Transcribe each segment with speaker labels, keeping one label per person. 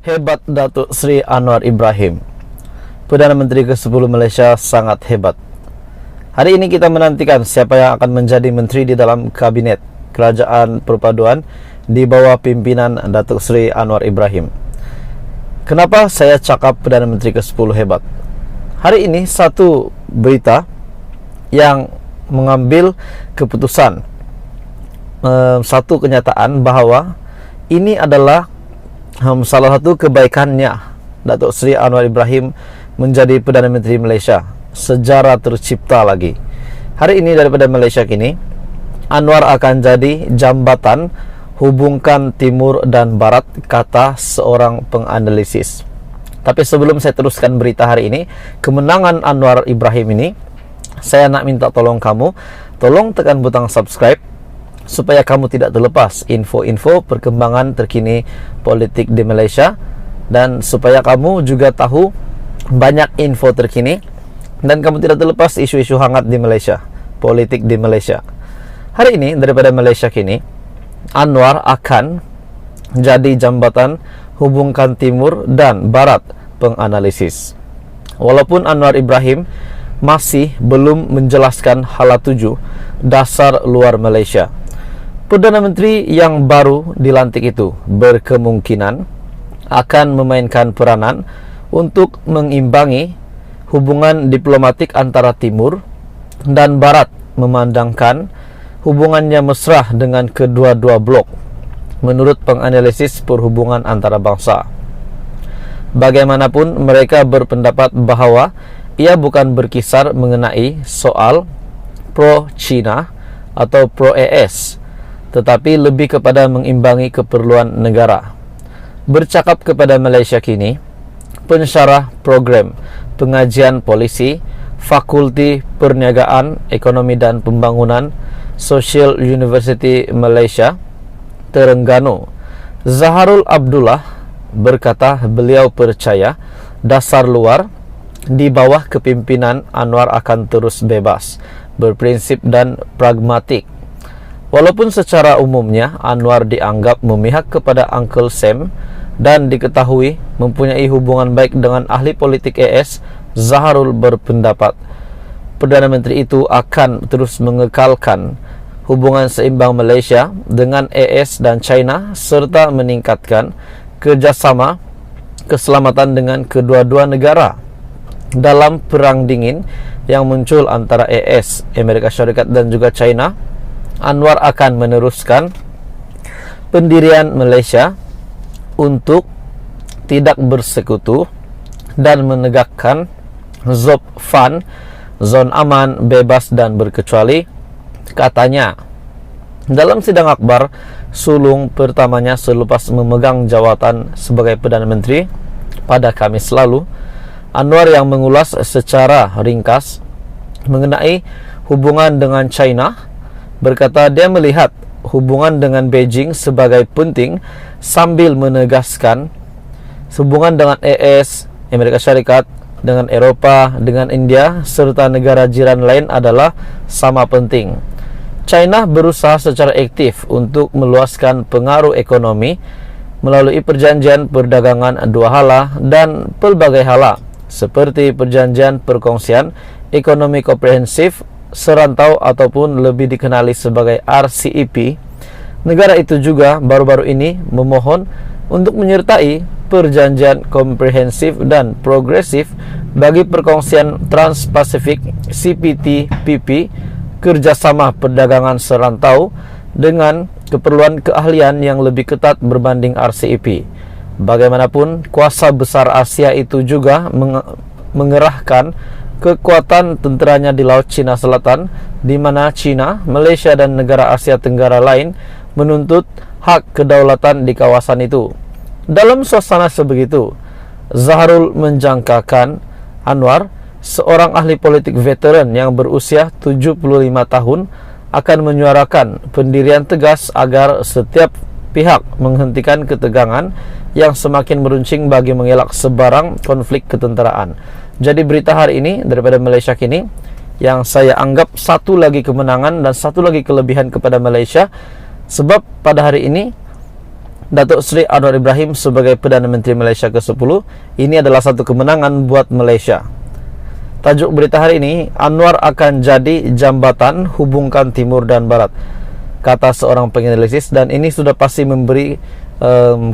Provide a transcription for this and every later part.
Speaker 1: Hebat Datuk Seri Anwar Ibrahim, Perdana Menteri ke-10 Malaysia sangat hebat. Hari ini kita menantikan siapa yang akan menjadi menteri di dalam Kabinet Kerajaan Perpaduan di bawah pimpinan Datuk Seri Anwar Ibrahim. Kenapa saya cakap Perdana Menteri ke-10 hebat? Hari ini satu berita yang mengambil keputusan, satu kenyataan bahwa ini adalah salah satu kebaikannya Datuk Seri Anwar Ibrahim menjadi Perdana Menteri Malaysia. Sejarah tercipta lagi. Hari ini daripada Malaysia kini, Anwar akan jadi jambatan hubungkan timur dan barat, kata seorang penganalisis. Tapi sebelum saya teruskan berita hari ini, kemenangan Anwar Ibrahim ini, saya nak minta tolong kamu, tolong tekan butang subscribe supaya kamu tidak terlepas info-info perkembangan terkini politik di Malaysia, dan supaya kamu juga tahu banyak info terkini dan kamu tidak terlepas isu-isu hangat di Malaysia, politik di Malaysia. Hari ini daripada Malaysia kini, Anwar akan jadi jambatan hubungkan timur dan barat, penganalisis. Walaupun Anwar Ibrahim masih belum menjelaskan hala tuju dasar luar Malaysia, Perdana Menteri yang baru dilantik itu berkemungkinan akan memainkan peranan untuk mengimbangi hubungan diplomatik antara timur dan barat, memandangkan hubungannya mesra dengan kedua-dua blok menurut penganalisis perhubungan antara bangsa. Bagaimanapun, mereka berpendapat bahwa ia bukan berkisar mengenai soal pro-China atau pro-AS, tetapi lebih kepada mengimbangi keperluan negara. Bercakap kepada Malaysia kini, pensyarah program pengajian polisi Fakulti Perniagaan, Ekonomi dan Pembangunan Social University Malaysia, Terengganu, Zaharul Abdullah berkata beliau percaya dasar luar di bawah kepimpinan Anwar akan terus bebas, berprinsip dan pragmatik. Walaupun secara umumnya Anwar dianggap memihak kepada Uncle Sam dan diketahui mempunyai hubungan baik dengan ahli politik AS, Zaharul berpendapat Perdana Menteri itu akan terus mengekalkan hubungan seimbang Malaysia dengan AS dan China serta meningkatkan kerjasama keselamatan dengan kedua-dua negara dalam perang dingin yang muncul antara AS, Amerika Syarikat dan juga China. Anwar akan meneruskan pendirian Malaysia untuk tidak bersekutu dan menegakkan ZOP-FAN, zon aman, bebas dan berkecuali, katanya. Dalam sidang akbar sulung pertamanya selepas memegang jawatan sebagai Perdana Menteri pada Khamis lalu, Anwar yang mengulas secara ringkas mengenai hubungan dengan China berkata dia melihat hubungan dengan Beijing sebagai penting sambil menegaskan hubungan dengan AS, Amerika Syarikat, dengan Eropah, dengan India serta negara jiran lain adalah sama penting. China berusaha secara aktif untuk meluaskan pengaruh ekonomi melalui perjanjian perdagangan dua hala dan pelbagai hala seperti perjanjian perkongsian ekonomi komprehensif serantau ataupun lebih dikenali sebagai RCEP. Negara itu juga baru-baru ini memohon untuk menyertai perjanjian komprehensif dan progresif bagi perkongsian Trans-Pasifik CPTPP, kerjasama perdagangan serantau dengan keperluan keahlian yang lebih ketat berbanding RCEP. Bagaimanapun, kuasa besar Asia itu juga mengerahkan kekuatan tenteranya di Laut Cina Selatan, di mana China, Malaysia dan negara Asia Tenggara lain menuntut hak kedaulatan di kawasan itu. Dalam suasana sebegitu, Zaharul menjangkakan Anwar, seorang ahli politik veteran yang berusia 75 tahun, akan menyuarakan pendirian tegas agar setiap pihak menghentikan ketegangan yang semakin meruncing bagi mengelak sebarang konflik ketenteraan. Jadi berita hari ini daripada Malaysia kini yang saya anggap satu lagi kemenangan dan satu lagi kelebihan kepada Malaysia, sebab pada hari ini Datuk Seri Anwar Ibrahim sebagai Perdana Menteri Malaysia ke-10. Ini adalah satu kemenangan buat Malaysia. Tajuk berita hari ini, Anwar akan jadi jambatan hubungkan timur dan barat, kata seorang penganalisis, dan ini sudah pasti memberi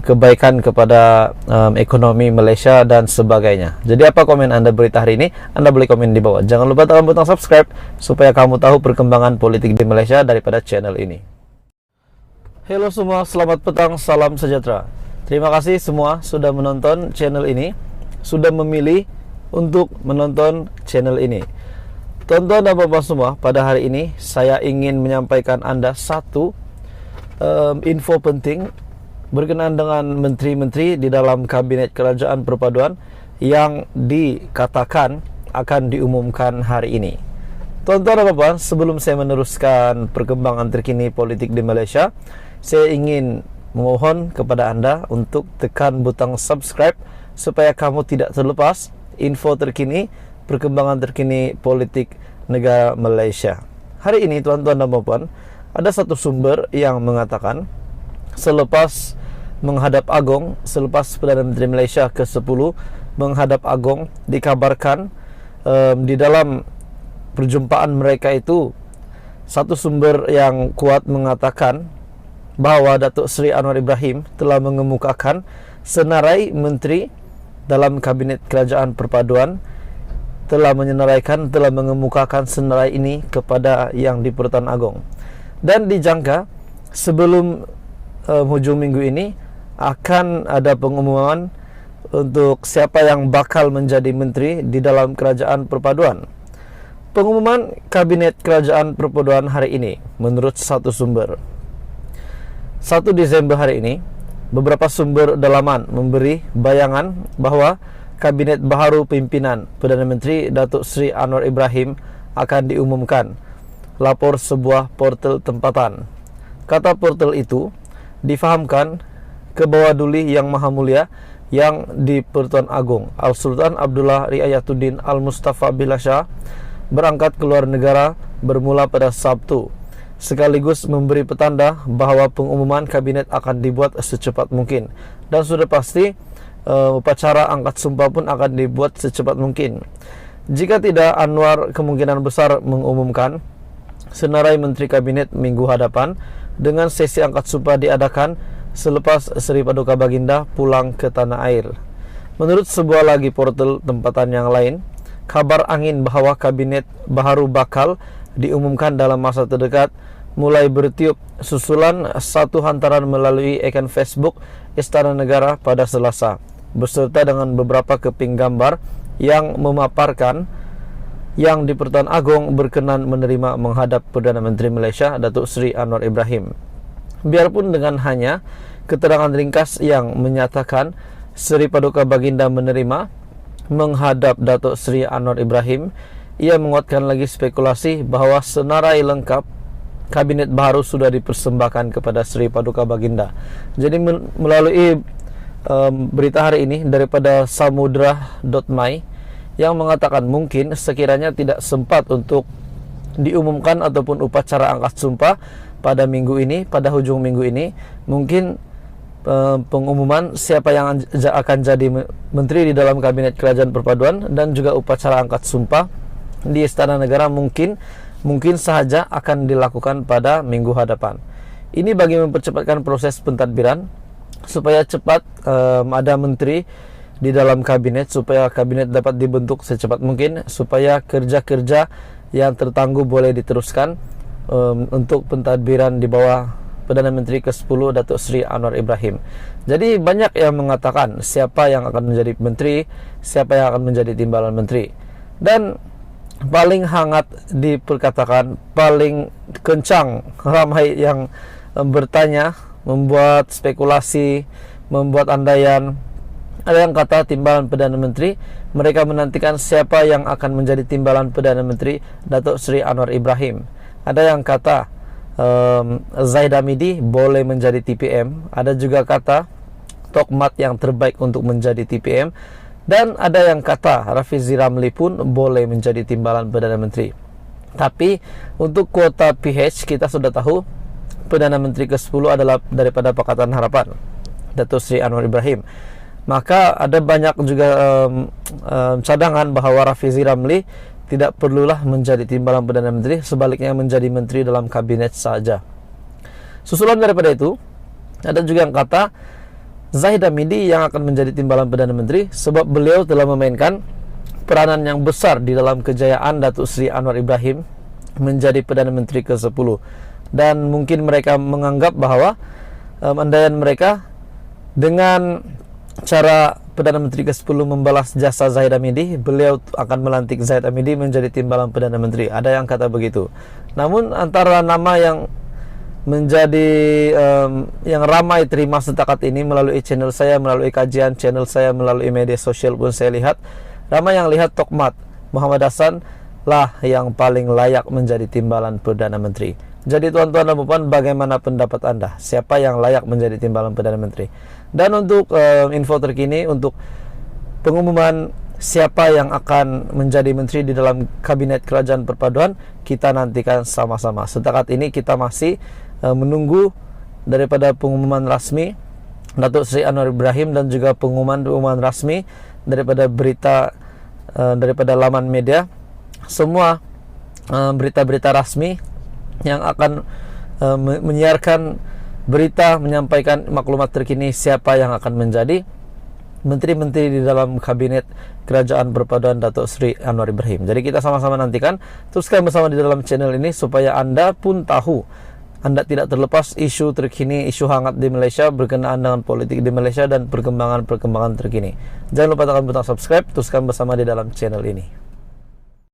Speaker 1: kebaikan kepada ekonomi Malaysia dan sebagainya. Jadi apa komen anda berita hari ini? Anda boleh komen di bawah. Jangan lupa tekan butang subscribe supaya kamu tahu perkembangan politik di Malaysia daripada channel ini. Halo semua, selamat petang, salam sejahtera. Terima kasih semua sudah menonton channel ini, sudah memilih untuk menonton channel ini. Tuan-tuan dan puan-puan semua, pada hari ini saya ingin menyampaikan anda satu info penting berkenaan dengan menteri-menteri di dalam Kabinet Kerajaan Perpaduan yang dikatakan akan diumumkan hari ini. Tuan-tuan dan puan-puan, sebelum saya meneruskan perkembangan terkini politik di Malaysia, saya ingin memohon kepada anda untuk tekan butang subscribe supaya kamu tidak terlepas info terkini, perkembangan terkini politik negara Malaysia. Hari ini tuan-tuan dan puan-puan, ada satu sumber yang mengatakan selepas menghadap Agong, selepas Perdana Menteri Malaysia ke-10 menghadap Agong, dikabarkan di dalam perjumpaan mereka itu, satu sumber yang kuat mengatakan bahawa Datuk Seri Anwar Ibrahim telah mengemukakan senarai menteri dalam Kabinet Kerajaan Perpaduan, telah mengemukakan senarai ini kepada Yang di-Pertuan Agong. Dan dijangka sebelum hujung minggu ini akan ada pengumuman untuk siapa yang bakal menjadi menteri di dalam Kerajaan Perpaduan. Pengumuman Kabinet Kerajaan Perpaduan hari ini menurut satu sumber, 1 Disember hari ini, beberapa sumber dalaman memberi bayangan bahawa Kabinet baharu pimpinan Perdana Menteri Datuk Seri Anwar Ibrahim akan diumumkan, lapor sebuah portal tempatan. Kata portal itu difahamkan ke bawah duli Yang Maha Mulia Yang di-Pertuan Agong Al-Sultan Abdullah Riayatuddin Al-Mustafa Billah Shah berangkat ke luar negara bermula pada Sabtu, sekaligus memberi petanda bahawa pengumuman kabinet akan dibuat secepat mungkin, dan sudah pasti upacara angkat sumpah pun akan dibuat secepat mungkin. Jika tidak, Anwar kemungkinan besar mengumumkan senarai menteri kabinet minggu hadapan, dengan sesi angkat sumpah diadakan selepas Seri Paduka Baginda pulang ke tanah air. Menurut sebuah lagi portal tempatan yang lain, kabar angin bahawa kabinet baharu bakal diumumkan dalam masa terdekat mulai bertiup susulan satu hantaran melalui akaun Facebook Istana Negara pada Selasa, beserta dengan beberapa keping gambar yang memaparkan Yang di-Pertuan Agong berkenan menerima menghadap Perdana Menteri Malaysia Datuk Seri Anwar Ibrahim. Biarpun dengan hanya keterangan ringkas yang menyatakan Seri Paduka Baginda menerima menghadap Datuk Seri Anwar Ibrahim, ia menguatkan lagi spekulasi bahawa senarai lengkap kabinet baru sudah dipersembahkan kepada Seri Paduka Baginda. Jadi melalui berita hari ini daripada samudra.my yang mengatakan mungkin sekiranya tidak sempat untuk diumumkan ataupun upacara angkat sumpah pada minggu ini, pada hujung minggu ini, mungkin pengumuman siapa yang akan jadi menteri di dalam Kabinet Kerajaan Perpaduan dan juga upacara angkat sumpah di Istana Negara mungkin sahaja akan dilakukan pada minggu hadapan. Ini bagi mempercepatkan proses pentadbiran supaya cepat ada menteri di dalam kabinet, supaya kabinet dapat dibentuk secepat mungkin, supaya kerja-kerja yang tertangguh boleh diteruskan untuk pentadbiran di bawah Perdana Menteri ke-10 Datuk Seri Anwar Ibrahim. Jadi banyak yang mengatakan siapa yang akan menjadi menteri, siapa yang akan menjadi timbalan menteri. Dan paling hangat diperkatakan, paling kencang ramai yang bertanya, membuat spekulasi, membuat andaian. Ada yang kata timbalan Perdana Menteri, mereka menantikan siapa yang akan menjadi timbalan Perdana Menteri Datuk Seri Anwar Ibrahim. Ada yang kata Zahid Hamidi boleh menjadi TPM. Ada juga kata Tokmat yang terbaik untuk menjadi TPM. Dan ada yang kata Rafizi Ramli pun boleh menjadi timbalan Perdana Menteri. Tapi untuk kuota PH kita sudah tahu Perdana Menteri ke-10 adalah daripada Pakatan Harapan. Datuk Seri Anwar Ibrahim. Maka ada banyak juga cadangan bahawa Rafizi Ramli tidak perlulah menjadi timbalan Perdana Menteri, sebaliknya menjadi menteri dalam kabinet saja. Susulan daripada itu, ada juga yang kata Zahid Hamidi yang akan menjadi timbalan Perdana Menteri sebab beliau telah memainkan peranan yang besar di dalam kejayaan Datuk Seri Anwar Ibrahim menjadi Perdana Menteri ke-10. Dan mungkin mereka menganggap bahawa andaian mereka dengan cara Perdana Menteri ke-10 membalas jasa Zahid Hamidi, beliau akan melantik Zahid Hamidi menjadi timbalan Perdana Menteri. Ada yang kata begitu. Namun antara nama yang menjadi yang ramai terima setakat ini melalui channel saya, melalui kajian channel saya, melalui media sosial pun saya lihat, ramai yang lihat Tokmat Muhammad Hasan lah yang paling layak menjadi timbalan Perdana Menteri. Jadi tuan-tuan dan puan, bagaimana pendapat anda? Siapa yang layak menjadi timbalan Perdana Menteri? Dan untuk info terkini untuk pengumuman siapa yang akan menjadi menteri di dalam kabinet kerajaan perpaduan, kita nantikan sama-sama. Setakat ini kita masih menunggu daripada pengumuman rasmi Datuk Seri Anwar Ibrahim dan juga pengumuman rasmi daripada berita daripada laman media. Semua berita-berita rasmi yang akan menyiarkan berita, menyampaikan maklumat terkini siapa yang akan menjadi menteri-menteri di dalam kabinet kerajaan perpaduan Datuk Seri Anwar Ibrahim. Jadi kita sama-sama nantikan. Teruskan bersama di dalam channel ini supaya anda pun tahu, anda tidak terlepas isu terkini, isu hangat di Malaysia berkenaan dengan politik di Malaysia dan perkembangan-perkembangan terkini. Jangan lupa tekan butang subscribe. Teruskan bersama di dalam channel ini.